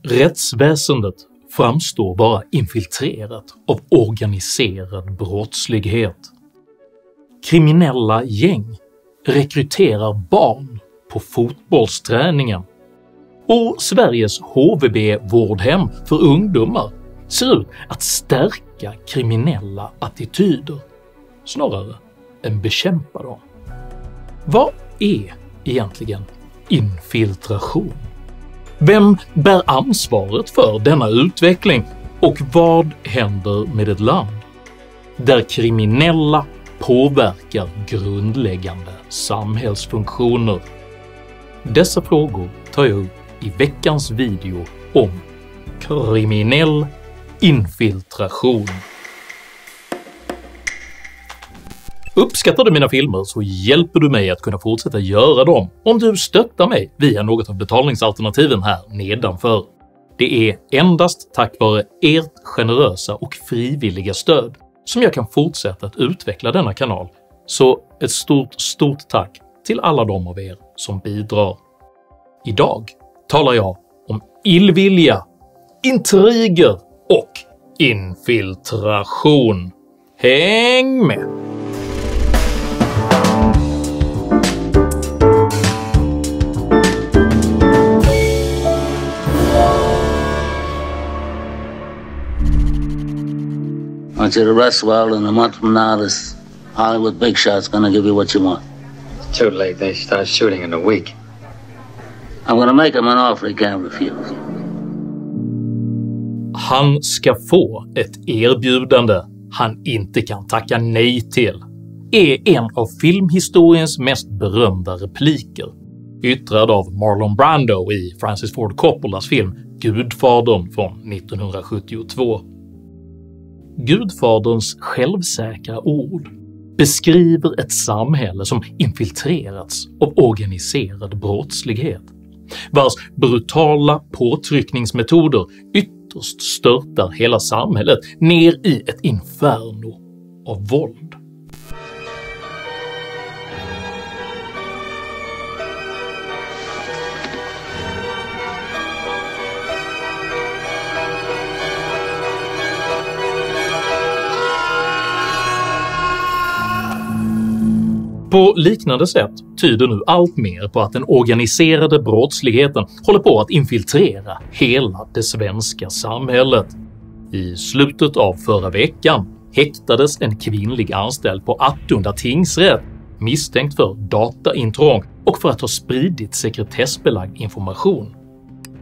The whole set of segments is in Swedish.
Rättsväsendet framstår vara infiltrerat av organiserad brottslighet. Kriminella gäng rekryterar barn på fotbollsträningen. Och Sveriges HVB-vårdhem för ungdomar ser ut att stärka kriminella attityder snarare än bekämpa dem. Vad är egentligen infiltration? Vem bär ansvaret för denna utveckling och vad händer med ett land där kriminella påverkar grundläggande samhällsfunktioner? Dessa frågor tar jag upp i veckans video om kriminell infiltration. Uppskattar du mina filmer så hjälper du mig att kunna fortsätta göra dem om du stöttar mig via något av betalningsalternativen här nedanför. Det är endast tack vare ert generösa och frivilliga stöd som jag kan fortsätta att utveckla denna kanal, så ett stort tack till alla de av er som bidrar. Idag talar jag om illvilja, intriger och infiltration. Häng med! I want you to rest well, and a month from now, this Hollywood big shot's gonna give you what you want. It's too late. They start shooting in a week. I'm gonna make him an offer he can't refuse. Han ska få ett erbjudande han inte kan tacka nej till, är en av filmhistoriens mest berömda repliker, yttrad av Marlon Brando i Francis Ford Coppolas film Gudfadern från 1972. Gudfaderns självsäkra ord beskriver ett samhälle som infiltrerats av organiserad brottslighet, vars brutala påtryckningsmetoder ytterst störtar hela samhället ner i ett inferno av våld. På liknande sätt tyder nu allt mer på att den organiserade brottsligheten håller på att infiltrera hela det svenska samhället. I slutet av förra veckan häktades en kvinnlig anställd på Attunda tingsrätt misstänkt för dataintrång och för att ha spridit sekretessbelagd information.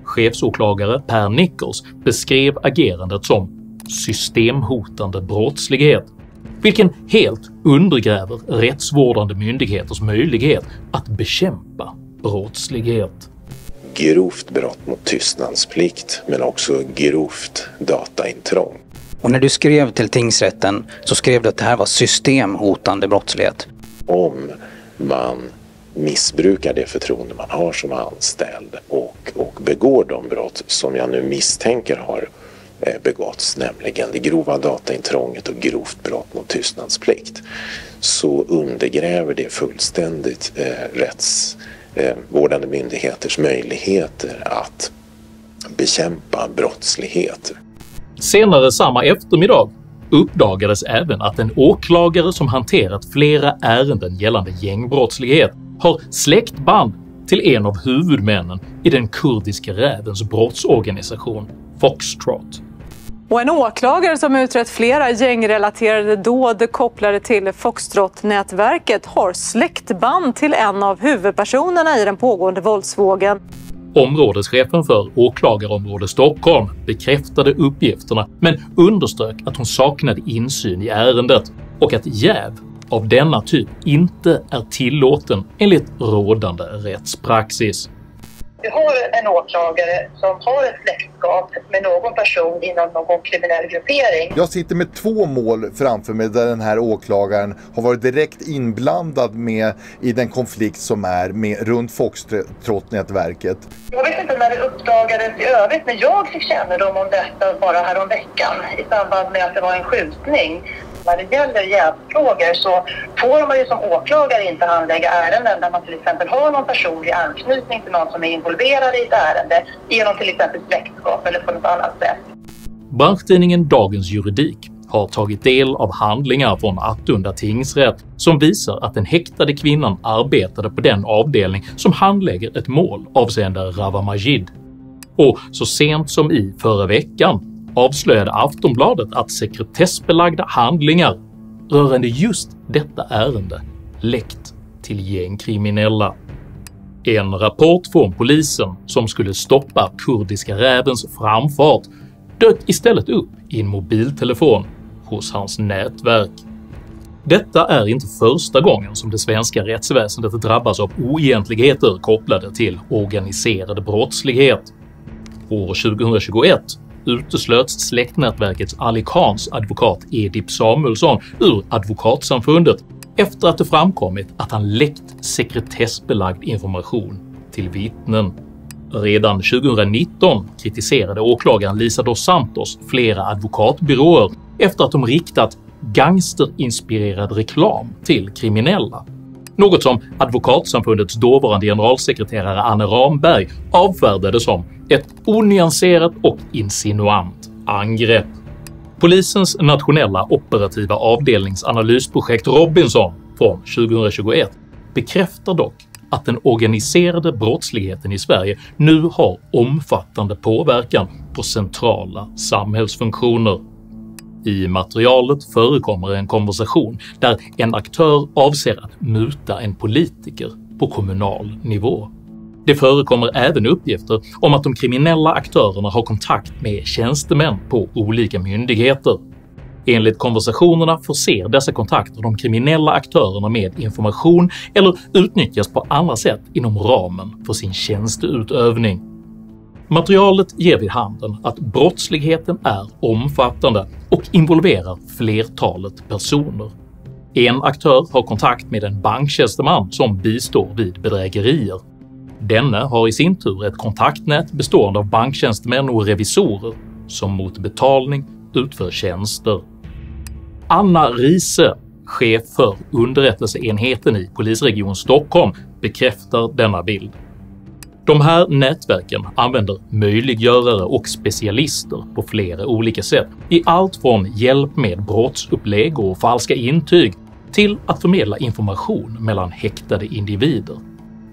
Chefsåklagare Per Nichols beskrev agerandet som systemhotande brottslighet, vilken helt undergräver rättsvårdande myndigheters möjlighet att bekämpa brottslighet. Grovt brott mot tystnadsplikt, men också grovt dataintrång. Och när du skrev till tingsrätten så skrev du att det här var systemhotande brottslighet. Om man missbrukar det förtroende man har som anställd och begår de brott som jag nu misstänker har begåtts, nämligen det grova dataintrånget och grovt brott mot tystnadsplikt, så undergräver det fullständigt rättsvårdande myndigheters möjligheter att bekämpa brottslighet. Senare samma eftermiddag uppdagades även att en åklagare som hanterat flera ärenden gällande gängbrottslighet har släktband till en av huvudmännen i den kurdiska rävens brottsorganisation Foxtrot. Och en åklagare som utrett flera gängrelaterade dåd kopplade till Foxtrot-nätverket har släktband till en av huvudpersonerna i den pågående våldsvågen. Områdeschefen för åklagarområde Stockholm bekräftade uppgifterna men underströk att hon saknade insyn i ärendet och att jäv av denna typ inte är tillåten enligt rådande rättspraxis. Vi har en åklagare som har ett släktskap med någon person inom någon kriminell gruppering. Jag sitter med 2 mål framför mig där den här åklagaren har varit direkt inblandad med i den konflikt som är med runt Foxtrot-nätverket. Jag vet inte när det uppdagades i övrigt, men jag fick kännedom om detta bara häromveckan i samband med att det var en skjutning. När det gäller jävsfrågor så får man ju som åklagare inte handlägga ärenden där man till exempel har någon personlig anknytning till någon som är involverad i ett ärende genom till exempel släktskap eller på något annat sätt. Branschtidningen Dagens Juridik har tagit del av handlingar från Attunda tingsrätt som visar att den häktade kvinnan arbetade på den avdelning som handlägger ett mål avseende Rawa Majid. Och så sent som i förra veckan avslöjade Aftonbladet att sekretessbelagda handlingar rörande just detta ärende läckt till gängkriminella. En rapport från polisen som skulle stoppa kurdiska rävens framfart dök istället upp i en mobiltelefon hos hans nätverk. Detta är inte första gången som det svenska rättsväsendet drabbas av oegentligheter kopplade till organiserad brottslighet. År 2021 uteslöts släktnätverkets Ali Khans advokat Edip Samuelsson ur advokatsamfundet efter att det framkommit att han läckt sekretessbelagd information till vittnen. Redan 2019 kritiserade åklagaren Lisa dos Santos flera advokatbyråer efter att de riktat gangsterinspirerad reklam till kriminella. Något som advokatsamfundets dåvarande generalsekreterare Anne Ramberg avfärdade som ett onyanserat och insinuant angrepp. Polisens nationella operativa avdelningsanalysprojekt Robinson från 2021 bekräftar dock att den organiserade brottsligheten i Sverige nu har omfattande påverkan på centrala samhällsfunktioner. I materialet förekommer en konversation där en aktör avser att muta en politiker på kommunal nivå. Det förekommer även uppgifter om att de kriminella aktörerna har kontakt med tjänstemän på olika myndigheter. Enligt konversationerna förser dessa kontakter de kriminella aktörerna med information eller utnyttjas på andra sätt inom ramen för sin tjänsteutövning. Materialet ger vid handen att brottsligheten är omfattande och involverar flertalet personer. En aktör har kontakt med en banktjänsteman som bistår vid bedrägerier. Denne har i sin tur ett kontaktnät bestående av banktjänstemän och revisorer som mot betalning utför tjänster. Anna Riese, chef för underrättelseenheten i polisregion Stockholm, bekräftar denna bild. De här nätverken använder möjliggörare och specialister på flera olika sätt i allt från hjälp med brottsupplägg och falska intyg till att förmedla information mellan häktade individer.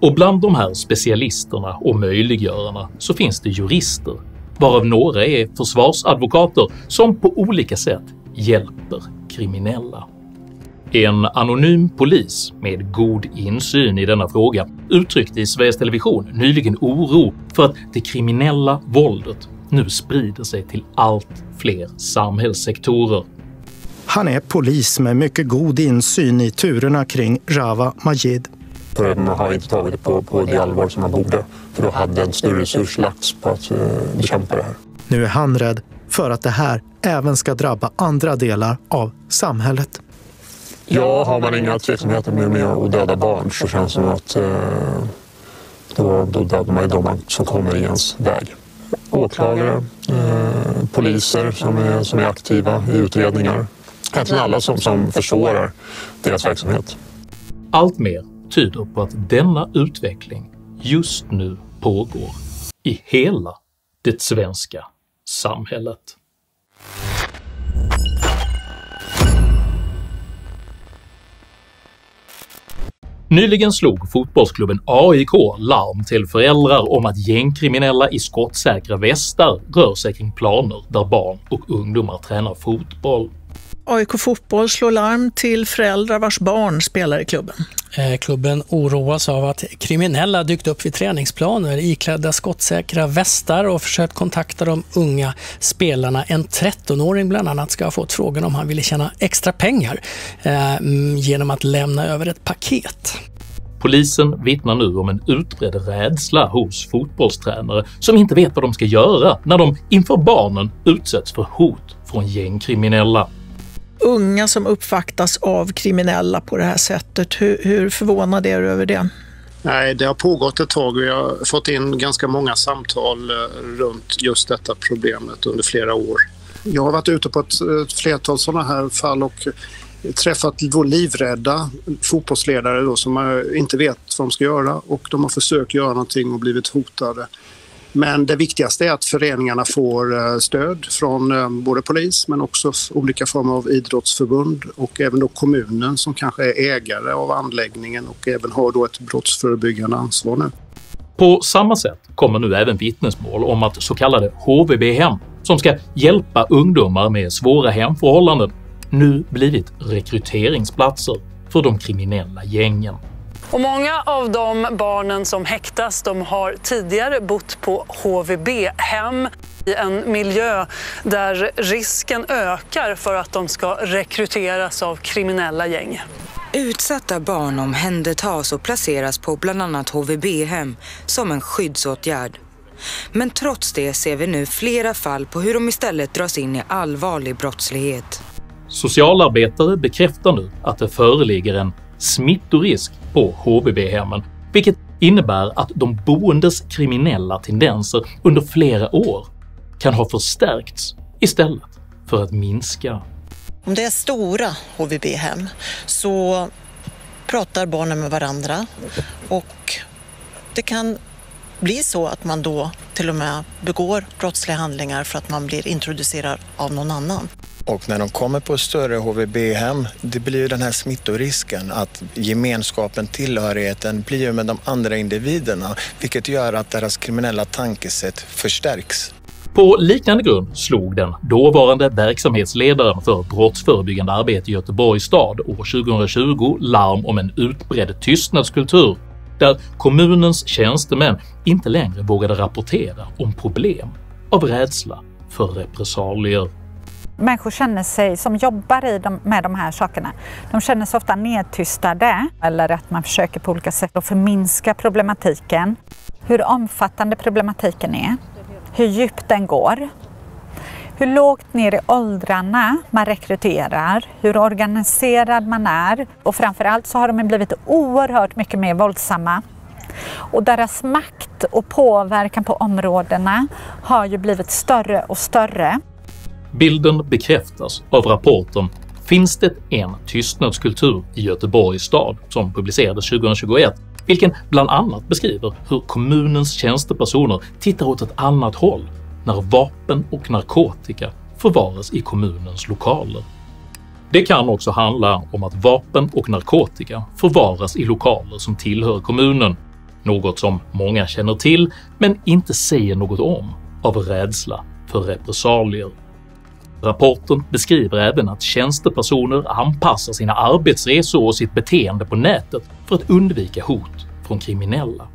Och bland de här specialisterna och möjliggörarna så finns det jurister, varav några är försvarsadvokater som på olika sätt hjälper kriminella. En anonym polis med god insyn i denna fråga uttryckte i Sveriges Television nyligen oro för att det kriminella våldet nu sprider sig till allt fler samhällssektorer. Han är polis med mycket god insyn i turerna kring Rawa Majid. Man har inte tagit det på det allvar som man borde, för då hade en större resurs lagts på att bekämpa det här. Nu är han rädd för att det här även ska drabba andra delar av samhället. Ja, har man inga tveksamheter med att döda barn så känns det som att då dödar man ju de som kommer i ens väg. Åklagare, poliser som är aktiva i utredningar. Egentligen alla som försvårar deras verksamhet. Allt mer tyder på att denna utveckling just nu pågår i hela det svenska samhället. Nyligen slog fotbollsklubben AIK larm till föräldrar om att gängkriminella i skottsäkra västar rör sig kring planer där barn och ungdomar tränar fotboll. AIK Fotboll slår larm till föräldrar vars barn spelar i klubben. Klubben oroas av att kriminella dykt upp vid träningsplaner iklädda skottsäkra västar och försökt kontakta de unga spelarna. En 13-åring bland annat ska ha fått frågan om han ville tjäna extra pengar genom att lämna över ett paket. Polisen vittnar nu om en utbredd rädsla hos fotbollstränare som inte vet vad de ska göra när de inför barnen utsätts för hot från gängkriminella. Unga som uppvaktas av kriminella på det här sättet, hur förvånad är du över det? Nej, det har pågått ett tag och jag har fått in ganska många samtal runt just detta problemet under flera år. Jag har varit ute på ett flertal sådana här fall och träffat livrädda fotbollsledare då, som inte vet vad de ska göra, och de har försökt göra någonting och blivit hotade. Men det viktigaste är att föreningarna får stöd från både polis men också olika former av idrottsförbund och även då kommunen som kanske är ägare av anläggningen och även har då ett brottsförebyggande ansvar nu. På samma sätt kommer nu även vittnesmål om att så kallade HVB-hem, som ska hjälpa ungdomar med svåra hemförhållanden, nu blivit rekryteringsplatser för de kriminella gängen. Och många av de barnen som häktas, de har tidigare bott på HVB-hem i en miljö där risken ökar för att de ska rekryteras av kriminella gäng. Utsatta barn omhändertas och placeras på bland annat HVB-hem som en skyddsåtgärd. Men trots det ser vi nu flera fall på hur de istället dras in i allvarlig brottslighet. Socialarbetare bekräftar nu att det föreligger en smittorisk på HVB-hemmen, vilket innebär att de boendes kriminella tendenser under flera år kan ha förstärkts istället för att minska. Om det är stora HVB-hem så pratar barnen med varandra och det kan bli så att man då till och med begår brottsliga handlingar för att man blir introducerad av någon annan. Och när de kommer på större HVB-hem, det blir ju den här smittorisken att gemenskapen, tillhörigheten blir ju med de andra individerna, vilket gör att deras kriminella tankesätt förstärks. På liknande grund slog den dåvarande verksamhetsledaren för brottsförebyggande arbete i Göteborgs stad år 2020 larm om en utbredd tystnadskultur där kommunens tjänstemän inte längre vågade rapportera om problem av rädsla för repressalier. Människor känner sig, som jobbar med de här sakerna, de känner sig ofta nedtystade eller att man försöker på olika sätt att förminska problematiken. Hur omfattande problematiken är, hur djupt den går, hur lågt ner i åldrarna man rekryterar, hur organiserad man är och framförallt så har de blivit oerhört mycket mer våldsamma. Och deras makt och påverkan på områdena har ju blivit större och större. Bilden bekräftas av rapporten “Finns det en tystnadskultur i Göteborgs stad?” som publicerades 2021, vilken bland annat beskriver hur kommunens tjänstepersoner tittar åt ett annat håll när vapen och narkotika förvaras i kommunens lokaler. Det kan också handla om att vapen och narkotika förvaras i lokaler som tillhör kommunen, något som många känner till men inte säger något om av rädsla för repressalier. Rapporten beskriver även att tjänstepersoner anpassar sina arbetsresor och sitt beteende på nätet för att undvika hot från kriminella.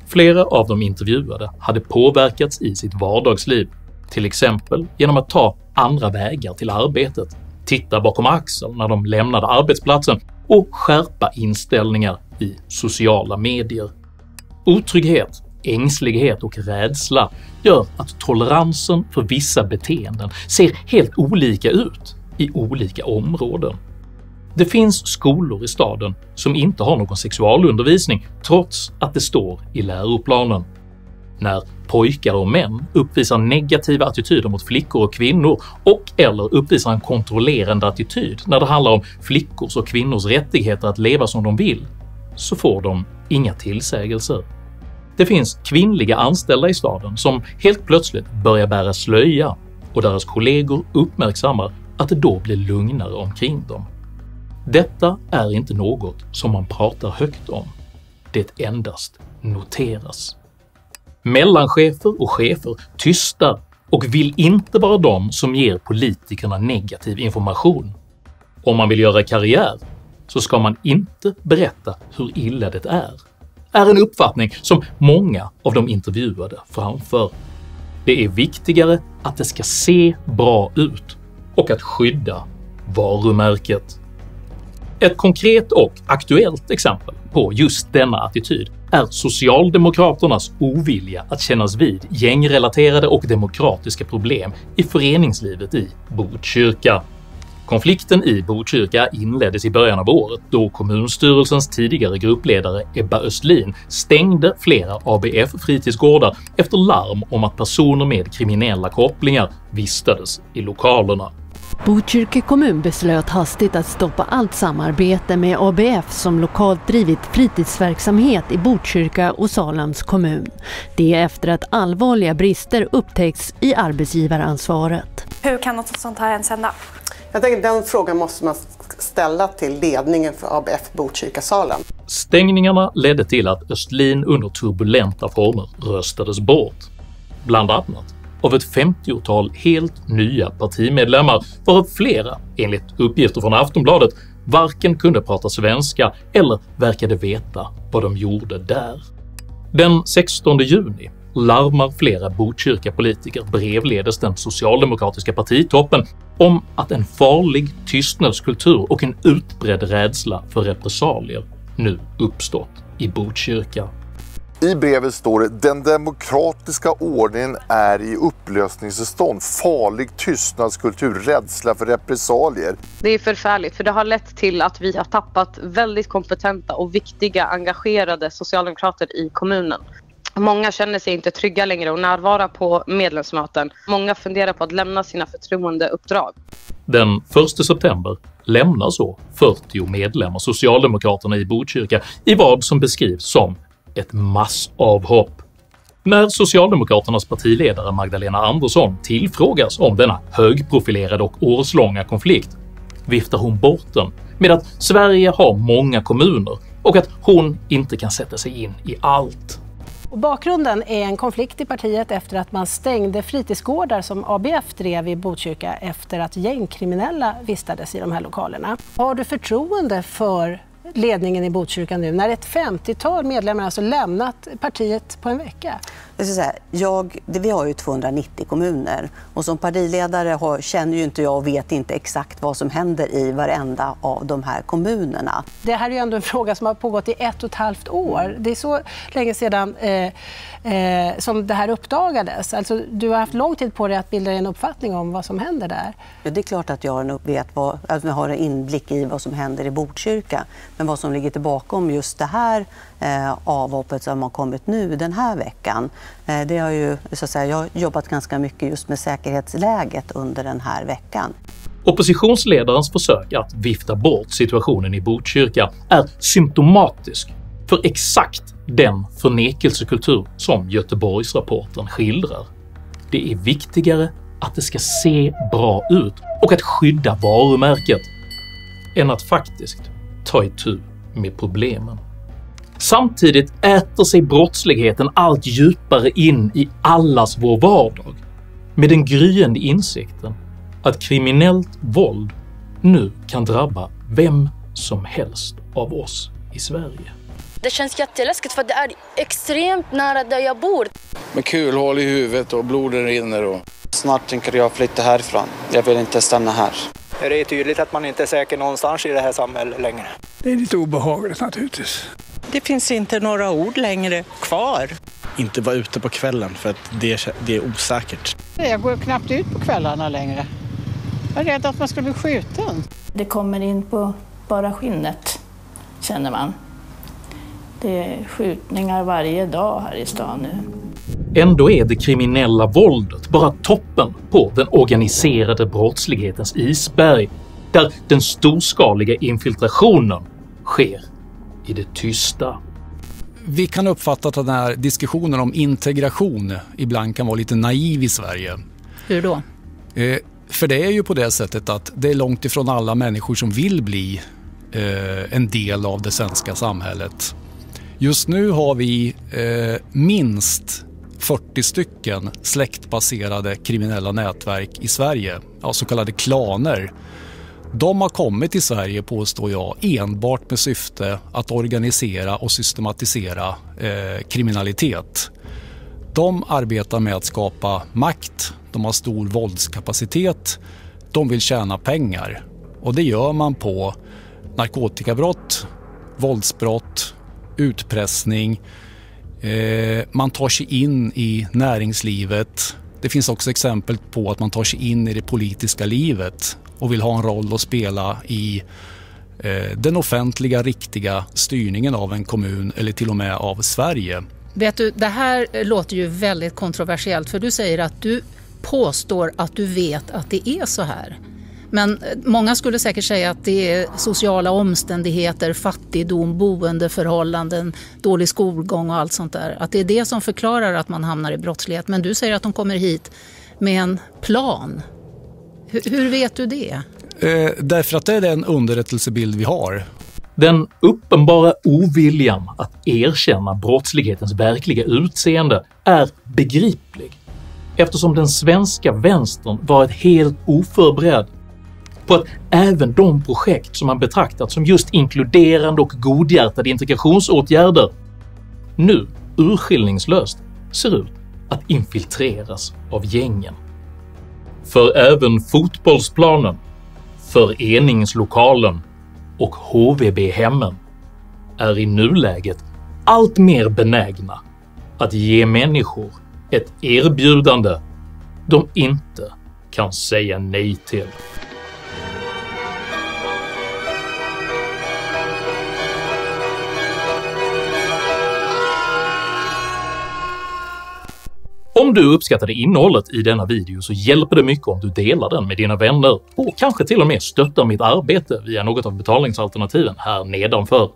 Flera av de intervjuade hade påverkats i sitt vardagsliv, till exempel genom att ta andra vägar till arbetet, titta bakom axeln när de lämnade arbetsplatsen och skärpa inställningar i sociala medier. Otrygghet, ängslighet och rädsla gör att toleransen för vissa beteenden ser helt olika ut i olika områden. Det finns skolor i staden som inte har någon sexualundervisning trots att det står i läroplanen. När pojkar och män uppvisar negativa attityder mot flickor och kvinnor och eller uppvisar en kontrollerande attityd när det handlar om flickors och kvinnors rättigheter att leva som de vill, så får de inga tillsägelser. Det finns kvinnliga anställda i staden som helt plötsligt börjar bära slöja och deras kollegor uppmärksammar att det då blir lugnare omkring dem. Detta är inte något som man pratar högt om, det endast noteras. Mellanchefer och chefer tystar och vill inte vara de som ger politikerna negativ information. Om man vill göra karriär så ska man inte berätta hur illa det är en uppfattning som många av de intervjuade framför. Det är viktigare att det ska se bra ut och att skydda varumärket. Ett konkret och aktuellt exempel på just denna attityd är Socialdemokraternas ovilja att kännas vid gängrelaterade och demokratiska problem i föreningslivet i Botkyrka. Konflikten i Botkyrka inleddes i början av året då kommunstyrelsens tidigare gruppledare Ebba Östlin stängde flera ABF-fritidsgårdar efter larm om att personer med kriminella kopplingar vistades i lokalerna. Botkyrka kommun beslöt hastigt att stoppa allt samarbete med ABF som lokalt drivit fritidsverksamhet i Botkyrka och Salems kommun. Det är efter att allvarliga brister upptäckts i arbetsgivaransvaret. Hur kan något sånt här ens hända? Jag tänker den frågan måste man ställa till ledningen för ABF Botkyrka Salem. Stängningarna ledde till att Östlin under turbulenta former röstades bort, bland annat av ett 50-tal helt nya partimedlemmar, varav flera, enligt uppgifter från Aftonbladet, varken kunde prata svenska eller verkade veta vad de gjorde där. Den 16 juni larmar flera Botkyrka-politiker brevledes den socialdemokratiska partitoppen om att en farlig tystnadskultur och en utbredd rädsla för repressalier nu uppstått i Botkyrka. I brevet står det: den demokratiska ordningen är i upplösningstillstånd, farlig tystnadskultur, rädsla för repressalier. Det är förfärligt, för det har lett till att vi har tappat väldigt kompetenta och viktiga, engagerade socialdemokrater i kommunen. Många känner sig inte trygga längre och närvara på medlemsmöten. Många funderar på att lämna sina förtroendeuppdrag. Den 1 september lämnar så 40 medlemmar Socialdemokraterna i Botkyrka i vad som beskrivs som ett massavhopp. När Socialdemokraternas partiledare Magdalena Andersson tillfrågas om denna högprofilerade och årslånga konflikt viftar hon bort den med att Sverige har många kommuner och att hon inte kan sätta sig in i allt. Och bakgrunden är en konflikt i partiet efter att man stängde fritidsgårdar som ABF drev i Botkyrka efter att gängkriminella vistades i de här lokalerna. Har du förtroende för ledningen i Botkyrka nu när ett 50-tal medlemmar alltså lämnat partiet på en vecka? Jag ska säga, vi har ju 290 kommuner och som partiledare känner ju inte jag och vet inte exakt vad som händer i varenda av de här kommunerna. Det här är ju ändå en fråga som har pågått i 1,5 år. Det är så länge sedan som det här uppdagades. Alltså, du har haft lång tid på dig att bilda en uppfattning om vad som händer där. Ja, det är klart att jag har en inblick i vad som händer i Botkyrka. Men vad som ligger tillbaka just det här avhoppet som har kommit nu den här veckan. Det har ju, så att säga, jag har jobbat ganska mycket just med säkerhetsläget under den här veckan. Oppositionsledarens försök att vifta bort situationen i Botkyrka är symptomatisk för exakt den förnekelsekultur som Göteborgsrapporten skildrar. Det är viktigare att det ska se bra ut och att skydda varumärket än att faktiskt ta itu med problemen. Samtidigt äter sig brottsligheten allt djupare in i allas vår vardag med den gryende insikten att kriminellt våld nu kan drabba vem som helst av oss i Sverige. Det känns jätteläskigt för det är extremt nära där jag bor. Med kulhål i huvudet och blodet rinner. Och... Snart tänker jag flytta härifrån. Jag vill inte stanna här. Det är tydligt att man inte är säker någonstans i det här samhället längre. Det är lite obehagligt naturligtvis. Det finns inte några ord längre kvar. Inte vara ute på kvällen för att det är osäkert. Jag går knappt ut på kvällarna längre. Jag är rädd att man ska bli skjuten. Det kommer in på bara skinnet, känner man. Det är skjutningar varje dag här i stan nu. Ändå är det kriminella våldet bara toppen på den organiserade brottslighetens isberg, där den storskaliga infiltrationen sker i det tysta. Vi kan uppfatta att den här diskussionen om integration ibland kan vara lite naiv i Sverige. Hur då? För det är ju på det sättet att det är långt ifrån alla människor som vill bli en del av det svenska samhället. Just nu har vi minst 40 stycken släktbaserade kriminella nätverk i Sverige, så kallade klaner. De har kommit till Sverige, påstår jag, enbart med syfte att organisera och systematisera kriminalitet. De arbetar med att skapa makt, de har stor våldskapacitet, de vill tjäna pengar. Och det gör man på narkotikabrott, våldsbrott, utpressning. Man tar sig in i näringslivet. Det finns också exempel på att man tar sig in i det politiska livet och vill ha en roll att spela i den offentliga, riktiga styrningen av en kommun eller till och med av Sverige. Vet du, det här låter ju väldigt kontroversiellt, för du säger att du påstår att du vet att det är så här. Men många skulle säkert säga att det är sociala omständigheter, fattigdom, boendeförhållanden, dålig skolgång och allt sånt där. Att det är det som förklarar att man hamnar i brottslighet. Men du säger att de kommer hit med en plan. Hur vet du det? Därför att det är den underrättelsebild vi har. Den uppenbara oviljan att erkänna brottslighetens verkliga utseende är begriplig, eftersom den svenska vänstern varit helt oförberedd på att även de projekt som man betraktat som just inkluderande och godhjärtade integrationsåtgärder nu urskillningslöst ser ut att infiltreras av gängen. För även fotbollsplanen, föreningslokalen och HVB-hemmen är i nuläget allt mer benägna att ge människor ett erbjudande de inte kan säga nej till. Om du uppskattade innehållet i denna video så hjälper det mycket om du delar den med dina vänner och kanske till och med stöttar mitt arbete via något av betalningsalternativen här nedanför.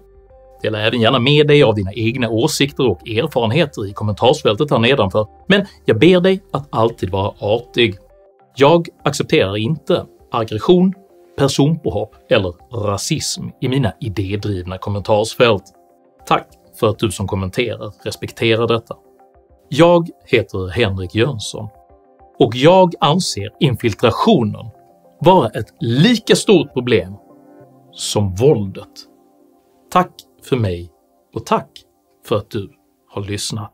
Dela även gärna med dig av dina egna åsikter och erfarenheter i kommentarsfältet här nedanför, men jag ber dig att alltid vara artig. Jag accepterar inte aggression, personpåhopp eller rasism i mina idédrivna kommentarsfält. Tack för att du som kommenterar respekterar detta. Jag heter Henrik Jönsson och jag anser infiltrationen vara ett lika stort problem som våldet. Tack för mig och tack för att du har lyssnat.